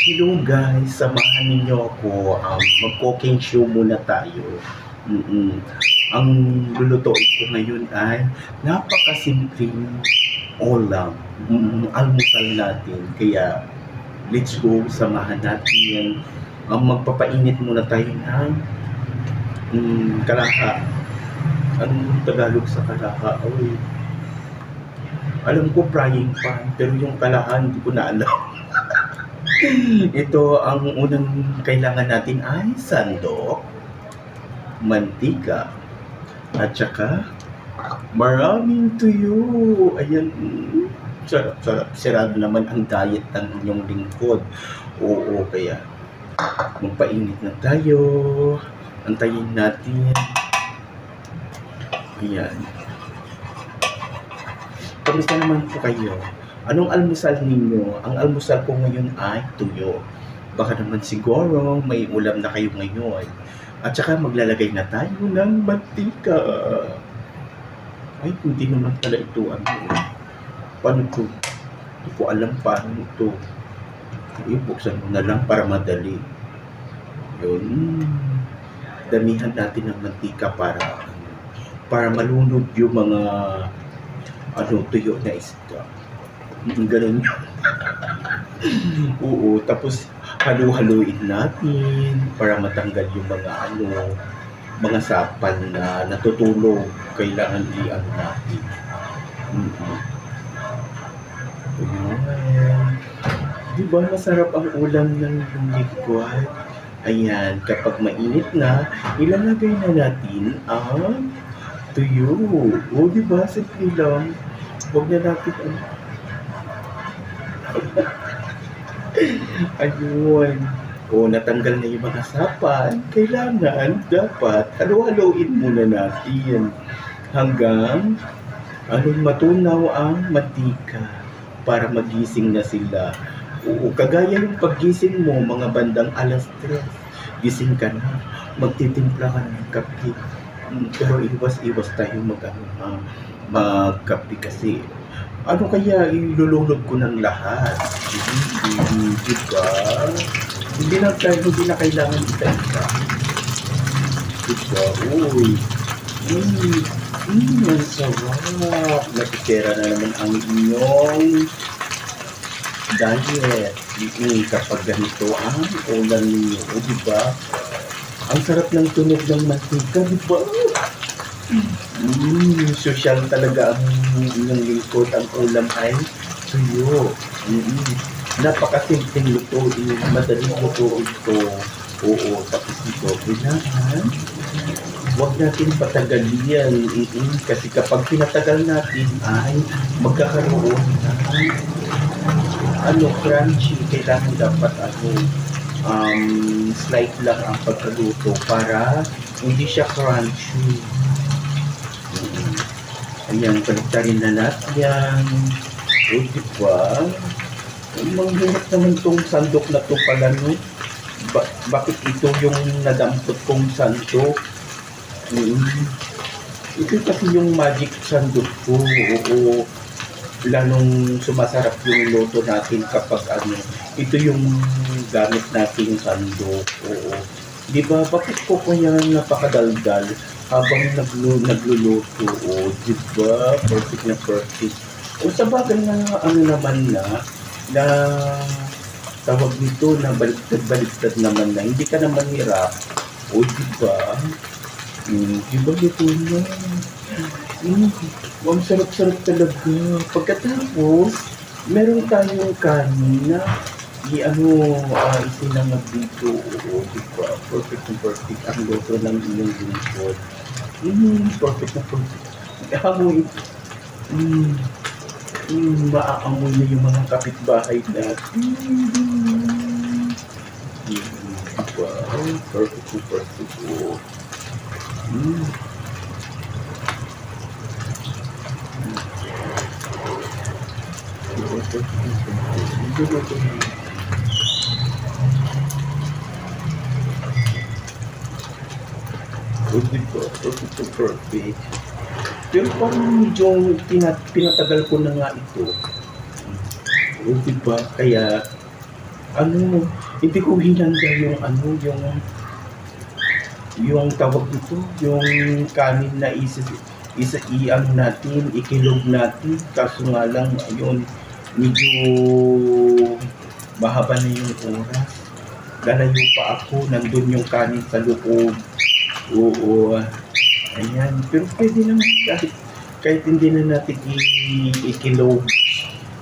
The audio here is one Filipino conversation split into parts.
Hello guys, samahan ninyo ako. Mag-cooking show muna tayo. Mm-mm. Ang lulutuin ko ngayon ay napakasimpleng ulam. Almusal natin. Kaya let's go, samahan natin yan. Magpapainit muna tayo ng kalaha. Anong Tagalog sa kalaha? Oy, alam ko frying pan, pero yung kalaha hindi ko na alam. Ito, ang unang kailangan natin ay sandok, mantika, at saka maraming tuyo. Ayan, sarap. Sarado naman ang diet ng inyong lingkod. Oo, kaya magpainit na tayo. Antayin natin. Ayan. Kamusta naman po kayo? Anong almusal ninyo? Ang almusal ko ngayon ay tuyo. Baka naman siguro may ulam na kayo ngayon. At saka maglalagay na tayo ng mantika. Ay, hindi naman pala ito. Paano ito? Hindi ko alam paano ito. Buksan mo na lang para madali. Yun. Damihan natin ng mantika para malunod yung mga tuyo na isda. Ganun. Oo, tapos halu-haluin natin para matanggal yung mga sapal na natutulog. Kailangan i-ano natin. Ayan. Diba masarap ang ulam ng liquid? Ayan, kapag mainit na, ilalagay na natin ang tuyo. O, diba? Simple lang. Huwag na natin ayun. O, natanggal na yung mga sapal. Kailangan, dapat, halu-haluin muna natin hanggang matunaw ang mantika para magising na sila. Oo, kagaya ng paggising mo, mga bandang 3:00, gising ka na, magtitimpla ka ng kape. Pero iwas tayo magkape kasi kaya ilulunod ko ng lahat. Diba? Hindi na kailangan isa-isa. Diba? Uy. Ang sarap. Nasisira na naman ang inyong diet. Kapag ganito ang ulam ninyo. Diba? Ang sarap ng tunog ng mantika. Diba? Social talaga ang inyong lingkod. Ang ulam ay tuyo. Napakasimpleng lutuin. Madaling lutuin ito. Oo, tapos ito. Kailangan huwag natin patagalin. Kasi kapag pinatagal natin ay magkakaroon ng crunchy. Kailangan dapat slight lang ang pagkaluto para hindi siya crunchy. Ayan, paligtarin na natin yan. O, diba? Manghirap naman itong sandok na ito pala, no? Bakit ito yung nadampot kong sandok? Ito kasi yung magic sandok ko. Oo. Lalong sumasarap yung loto natin kapag ito yung gamit nating sandok. Oo. Diba? Bakit ko kaya napakadaldal habang nagluluto? O, diba? Perfect na perfect. O, sa bagay na naman na tawag nito na baliktad naman na hindi ka naman hirap. O, diba? Diba dito na? Ang sarap-sarap talaga. Pagkatapos, meron tayong kanin na isinangag dito. Oo, diba? Perfect na perfect ang loto ng inyong lingkod. Perfect na perfect. Amoy. Maaamoy na yung mga kapitbahay natin. Diba? Perfect na perfect. Oo. Diba? Perfect. Pero parang medyo pinatagal ko na nga ito. Diba? Kaya Ano, hindi ko hinanda yung ano, yung tawag dito, yung kanin na ano natin, ikilog natin. Kaso nga lang, ayun, medyo mahaba na yung oras. Lalayo pa ako, nandun yung kanin sa loob. Oo, ayan. Pero pwede naman kahit hindi na natin ikilog.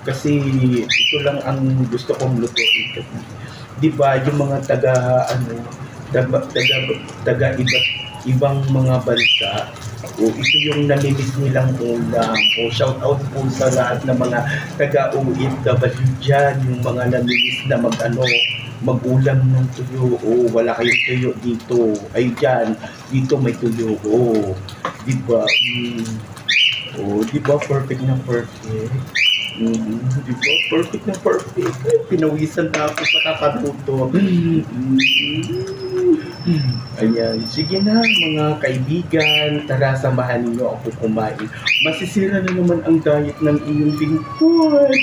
Kasi ito lang ang gusto kong lutuin. Kasi, di ba, yung mga taga ibang mga bansa, o ito yung namimiss nilang ulam. O shout out po sa lahat ng mga taga-OFW dyan, yung mga namimiss na mag-ulam ng tuyo. O wala kayong tuyo dito. Ay dyan, dito may tuyo. O, di ba? O, di ba perfect na perfect? Di ba? Perfect na perfect. Ay, pinawisan na ako sa kakaluto. Ayan. Sige na, mga kaibigan. Tara, samahan niyo ako kumain. Masisira na naman ang diet ng iyong lingkod.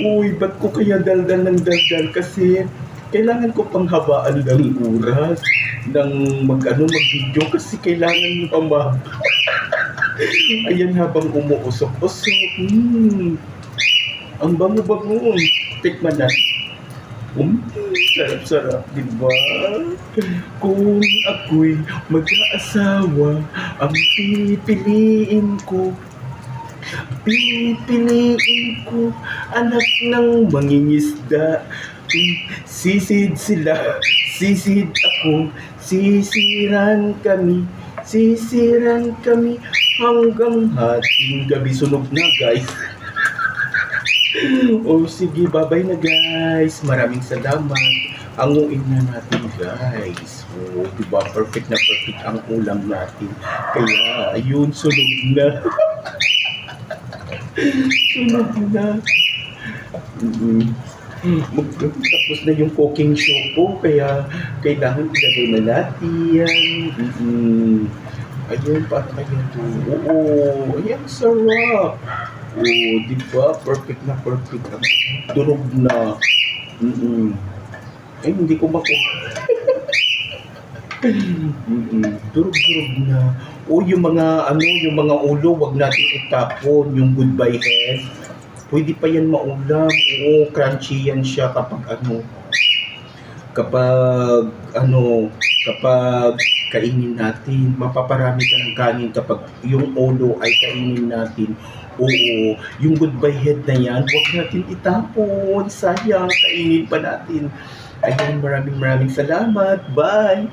Uy, ba't ko kaya daldal ng daldal? Kasi kailangan ko pang habaan ng oras ng mag-video kasi kailangan yung ayan habang umuusok-usok. Ang bango-bango. Tikman na. Sarap-sarap, di ba? Kung ako'y mag-aasawa, ang pipiliin ko, anak ng mangingisda. Sisid sila, sisid ako, sisiran kami, hanggang hating gabi. Sunog na, guys. O sige, bye-bye na, guys. Maraming salamat. Anguin na natin, guys. O, diba? Perfect na perfect ang ulam natin. Kaya, ayun, sunog na. Sunog na. Tapos na yung cooking show ko, kaya kailangan ilagay na natin. Ayun, paano kaya ito? Oo, ayan, sarap. Oo, di ba? Perfect na perfect. Durog na. Ay, hindi ko makuha. Durog-durog na. O, yung mga ulo, wag natin itapon. Yung goodbye head. Pwede pa yan maulam. Oo, crunchy yan siya kapag kainin natin, mapaparami ka ng kanin kapag yung ulo ay kainin natin. Oo, yung goodbye head na yan, huwag natin itapon. Sayang, kainin pa natin. Ayun, maraming salamat. Bye!